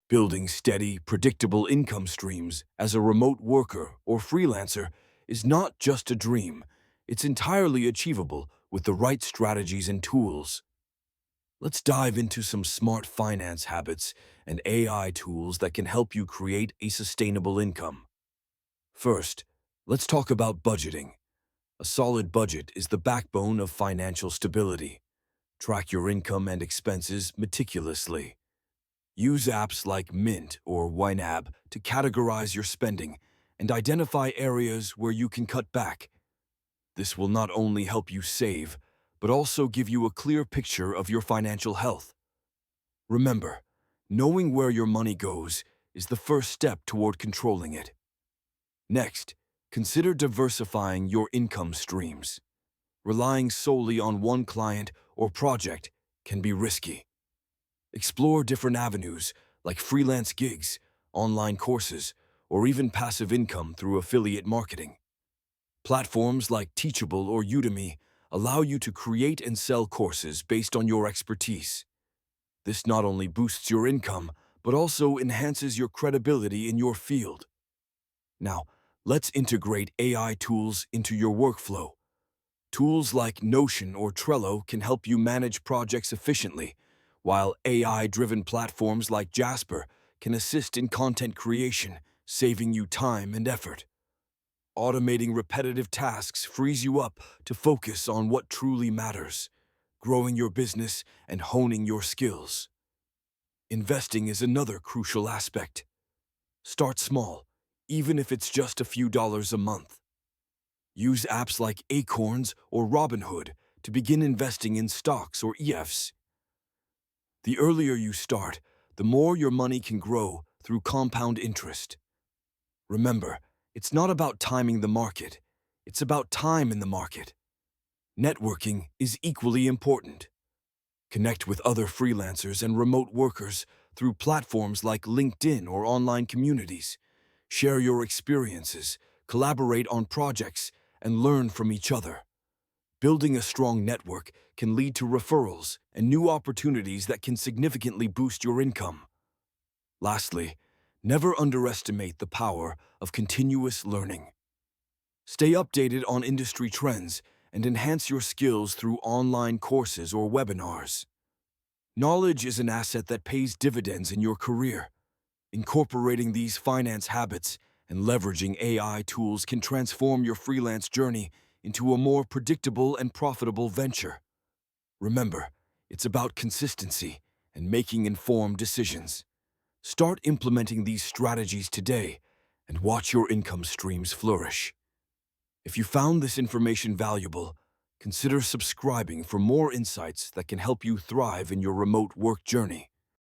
Building steady, predictable income streams as a remote worker or freelancer is not just a dream, it's entirely achievable with the right strategies and tools. Let's dive into some smart finance habits and AI tools that can help you create a sustainable income. First, let's talk about budgeting. A solid budget is the backbone of financial stability. Track your income and expenses meticulously. Use apps like Mint or YNAB to categorize your spending and identify areas where you can cut back. This will not only help you save, but also give you a clear picture of your financial health. Remember, knowing where your money goes is the first step toward controlling it. Next, consider diversifying your income streams. Relying solely on one client or project can be risky. Explore different avenues like freelance gigs, online courses, or even passive income through affiliate marketing. Platforms like Teachable or Udemy allow you to create and sell courses based on your expertise. This not only boosts your income, but also enhances your credibility in your field. Now, let's integrate AI tools into your workflow. Tools like Notion or Trello can help you manage projects efficiently, while AI-driven platforms like Jasper can assist in content creation, saving you time and effort. Automating repetitive tasks frees you up to focus on what truly matters, growing your business and honing your skills. Investing is another crucial aspect. Start small, even if it's just a few dollars a month. Use apps like Acorns or Robinhood to begin investing in stocks or ETFs. The earlier you start, the more your money can grow through compound interest. Remember, it's not about timing the market, it's about time in the market. Networking is equally important. Connect with other freelancers and remote workers through platforms like LinkedIn or online communities. Share your experiences, collaborate on projects, and learn from each other. Building a strong network can lead to referrals and new opportunities that can significantly boost your income. Lastly, never underestimate the power of continuous learning. Stay updated on industry trends and enhance your skills through online courses or webinars. Knowledge is an asset that pays dividends in your career. Incorporating these finance habits and leveraging AI tools can transform your freelance journey into a more predictable and profitable venture. Remember, it's about consistency and making informed decisions. Start implementing these strategies today and watch your income streams flourish. If you found this information valuable, consider subscribing for more insights that can help you thrive in your remote work journey.